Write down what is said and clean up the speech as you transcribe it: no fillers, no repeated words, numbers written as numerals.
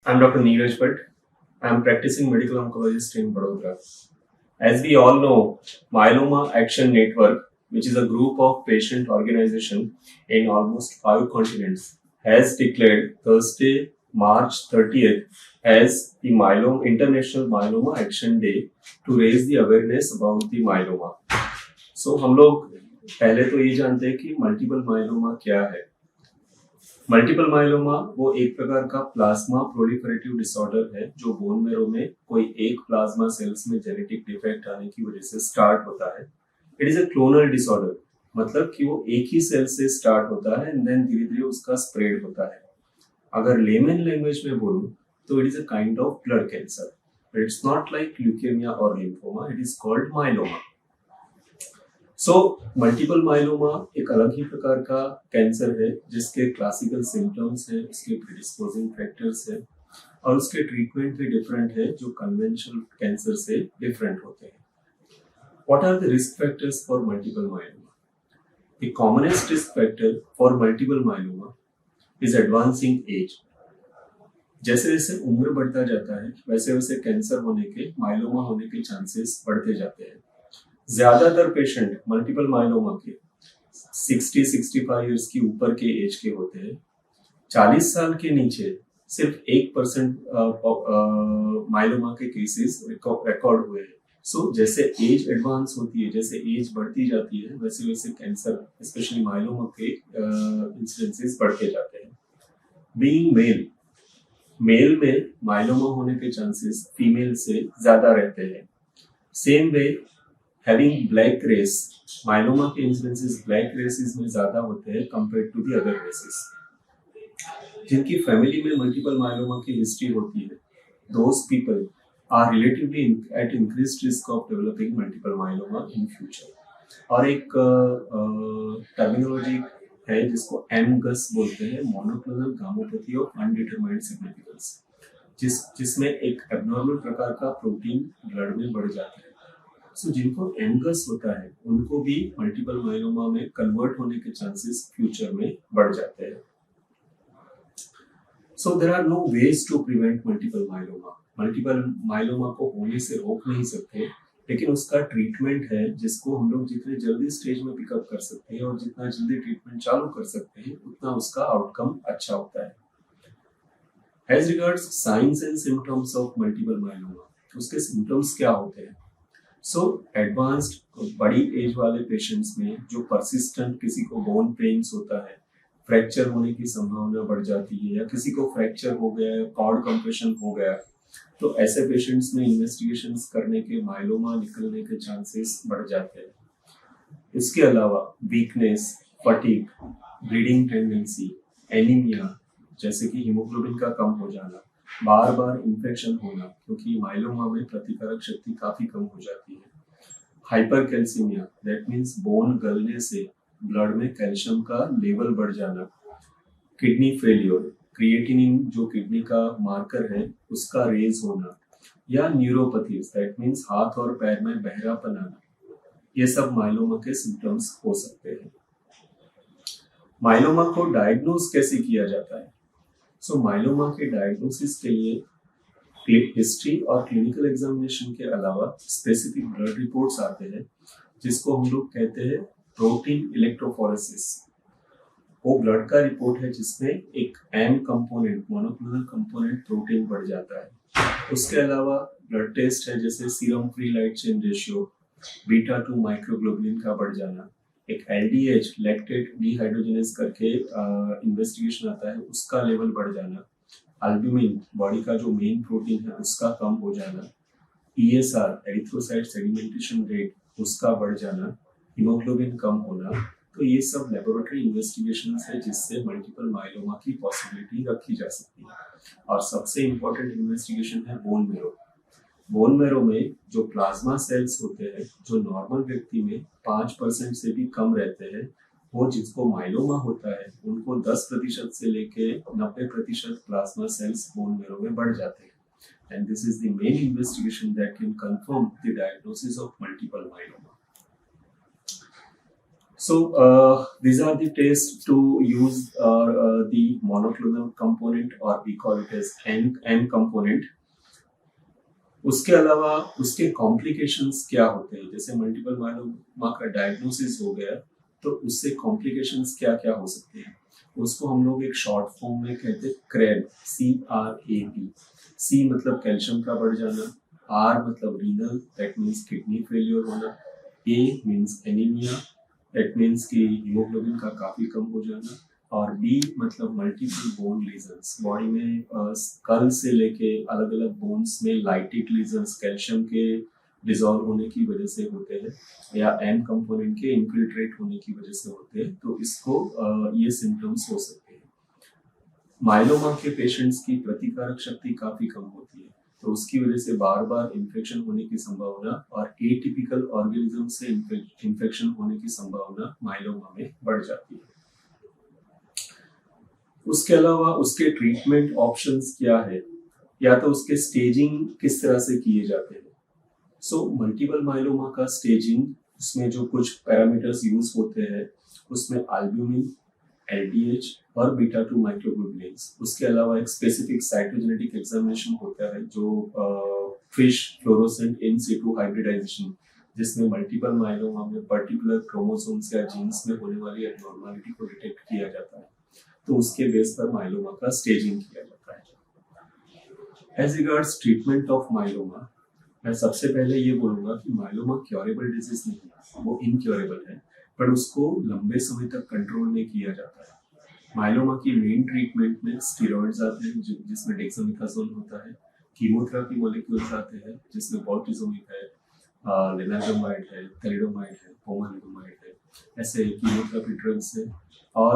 I'm Dr. Neeraj Bhatt. I'm practicing medical oncologist in Vadodara. As we all know, Myeloma Action Network, which is a group of patient organization in almost 5 continents, has declared Thursday, March 30th as the International Myeloma Action Day to raise the awareness about the myeloma. So हम लोग पहले तो ये जानते हैं कि multiple myeloma क्या है। मल्टीपल माइलोमा वो एक प्रकार का प्लाज्मा प्रोलिफरेटिव डिसऑर्डर है जो बोन मैरो में कोई एक प्लाज्मा सेल्स में जेनेटिक डिफेक्ट आने की वजह से स्टार्ट होता है। It is a clonal disorder, मतलब कि वो एक ही सेल से स्टार्ट होता है एंड देन धीरे धीरे उसका स्प्रेड होता है। अगर लेमन लैंग्वेज में बोलूं तो it is a kind of blood cancer, but it's not like leukaemia और lymphoma, it is called myeloma. So multiple myeloma एक अलग ही प्रकार का कैंसर है जिसके क्लासिकल सिम्टम्स है, उसके प्रीडिस्पोजिंग फैक्टर्स है और उसके ट्रीटमेंट भी डिफरेंट है जो कन्वेंशनल कैंसर से डिफरेंट होते हैं। What are the risk factors for multiple myeloma? The commonest risk factor for multiple myeloma is advancing age. जैसे जैसे उम्र बढ़ता जाता है वैसे वैसे कैंसर होने के, माइलोमा होने के चांसेस बढ़ते जाते हैं। ज्यादातर पेशेंट मल्टीपल माइलोमा के 60-65 इयर्स की ऊपर के एज के होते हैं। 40 साल के नीचे सिर्फ 1% माइलोमा के केसेस रिकॉर्ड हुए हैं। सो जैसे एज एडवांस होती है, जैसे एज बढ़ती जाती है, वैसे वैसे कैंसर स्पेशली माइलोमा के इंसिडेंसेस बढ़ते जाते हैं। बीइंग मेल में माइलोमा होने के चांसेस फीमेल से ज्यादा रहते हैं। Same way having black race, myeloma के इंसिडेंसेस ब्लैक रेसेस में ज्यादा होते हैं compare to the other races. जिनकी फैमिली में मल्टीपल माइलोमा की हिस्ट्री होती है, those people are relatively at increased risk of developing multiple myeloma in future. और एक टर्मिनोलॉजी है जिसको MGUS बोलते हैं, monoclonal gammopathy of undetermined significance, जिसमें एक एब्नॉर्मल प्रकार का प्रोटीन ब्लड में बढ़ जाता है। सो जिनको MGUS होता है उनको भी मल्टीपल माइलोमा में कन्वर्ट होने के चांसेस फ्यूचर में बढ़ जाते हैं। So there are no ways to prevent multiple myeloma. Multiple myeloma को होने से रोक नहीं सकते, लेकिन उसका ट्रीटमेंट है जिसको हम लोग जितने जल्दी स्टेज में पिकअप कर सकते हैं और जितना जल्दी ट्रीटमेंट चालू कर सकते हैं उतना उसका आउटकम अच्छा होता है। As regards signs and symptoms of multiple myeloma, उसके सिम्टम्स क्या होते हैं? सो एडवांस्ड बड़ी एज वाले पेशेंट्स में जो परसिस्टेंट किसी को बोन पेन्स होता है, फ्रैक्चर होने की संभावना बढ़ जाती है, या किसी को फ्रैक्चर हो गया, कॉर्ड कंप्रेशन हो गया, तो ऐसे पेशेंट्स में इन्वेस्टिगेशंस करने के माइलोमा निकलने के चांसेस बढ़ जाते हैं। इसके अलावा weakness, fatigue, bleeding tendency, anaemia जैसे कि हीमोग्लोबिन का कम हो जाना, बार बार इन्फेक्शन होना क्योंकि माइलोमा में प्रतिकारक शक्ति काफी कम हो जाती है, हाइपरकैल्सीमिया दैट मींस बोन गलने से ब्लड में कैल्शियम का लेवल बढ़ जाना, किडनी फेलियर, क्रिएटिनिन जो किडनी का मार्कर है उसका रेज होना, या न्यूरोपैथीज दैट मींस हाथ और पैर में बहरापन आना, ये सब माइलोमा के सिम्टम्स हो सकते हैं। माइलोमा को डायग्नोज कैसे किया जाता है? सो माइलोमा के डायग्नोसिस के लिए हिस्ट्री और क्लिनिकल एग्जामिनेशन के अलावा स्पेसिफिक ब्लड रिपोर्ट्स आते हैं जिसको हम लोग कहते हैं प्रोटीन इलेक्ट्रोफोरेसिस। वो ब्लड का रिपोर्ट है जिसमें एक M component, monoclonal component protein बढ़ जाता है। उसके अलावा ब्लड टेस्ट है जैसे serum free light chain ratio, beta 2 microglobulin का बढ़ जाना, एक LDH लैक्टेट डिहाइड्रोजनेज करके इन्वेस्टिगेशन आता है, उसका लेवल बढ़ जाना, अल्ब्यूमिन बॉडी का जो मेन प्रोटीन है उसका कम हो जाना, ESR एरिथ्रोसाइट सेडिमेंटेशन रेट उसका बढ़ जाना, हीमोग्लोबिन कम होना। तो ये सब लेबोरेटरी इन्वेस्टिगेशंस है जिससे मल्टीपल माइलोमा की पॉसिबिलिटी रखी जा सकती है। और सबसे इम्पोर्टेंट इन्वेस्टिगेशन है बोन मैरो। बोन मैरो में जो प्लाज्मा सेल्स होते हैं जो नॉर्मल व्यक्ति में 5% से भी कम रहते हैं, वो जिसको माइलोमा होता है उनको 10% से लेके 90% प्लाज्मा सेल्स बोन मैरो में बढ़ जाते हैं। And this is the main investigation that can confirm the diagnosis of multiple myeloma. So these are the tests to use the monoclonal component, or we call it as N component. उसके अलावा उसके complications क्या होते हैं, जैसे multiple myeloma का diagnosis हो गया तो उससे कॉम्प्लिकेशंस क्या क्या हो सकते हैं, उसको हम लोग एक शॉर्ट फॉर्म में कहते हैं CRAB, CRAB। सी मतलब कैल्शियम का बढ़ जाना, आर मतलब renal, that means kidney failure होना, ए मीन्स एनीमिया, दैट मीन्स कि हीमोग्लोबिन का काफी कम हो जाना, और बी मतलब मल्टीपल बोन लीजन्स, बॉडी में स्कल से लेके अलग अलग बोन्स में लाइटिक लीजन्स कैल्शियम के डिसॉल्व होने की वजह से होते हैं, या एन कंपोनेंट के इनफिल्ट्रेट होने की वजह से होते हैं, तो इसको ये सिम्टम्स हो सकते हैं। माइलोमा के पेशेंट्स की प्रतिकारक शक्ति काफी कम होती है, तो उसकी वजह से बार बार इन्फेक्शन होने की संभावना और एटिपिकल ऑर्गेनिज्म से इन्फेक्शन होने की संभावना माइलोमा में बढ़ जाती है। उसके अलावा उसके ट्रीटमेंट ऑप्शंस क्या है, या तो उसके स्टेजिंग किस तरह से किए जाते हैं। सो मल्टीपल माइलोमा का स्टेजिंग, उसमें जो कुछ पैरामीटर्स यूज होते हैं उसमें एल्ब्यूमिन, LDH और बीटा-2 माइक्रोग्लोबुलिन्स, उसके अलावा एक स्पेसिफिक साइटोजेनेटिक एग्जामिनेशन होता है जो फिश फ्लोरोसेंट इन सिटू हाइब्रिडाइजेशन, जिसमें मल्टीपल माइलोमा में पर्टिकुलर क्रोमोसोम्स या जीन्स में होने वाली एबनॉर्मलिटी को डिटेक्ट किया जाता है, तो उसके बेस पर माइलोमा का स्टेजिंग किया जाता है। As regards treatment of myeloma, मैं सबसे पहले ये बोलूंगा कि माइलोमा क्योरेबल डिजीज नहीं है, वो इनक्योरेबल है, पर उसको लंबे समय तक कंट्रोल नहीं किया जाता है। माइलोमा की मेन ट्रीटमेंट में स्टेरॉइड्स आते हैं जिसमें डेक्सामेथासोन होता है, कीमोथेरेपी मॉलिक्यूल्स आते हैं जिसमें बोर्टिजोमिब है, लेनाजोमाइड है, थैलिडोमाइड है, पोमालिडोमाइड है, ऐसे कीमोथेरेपी ड्रग्स है, और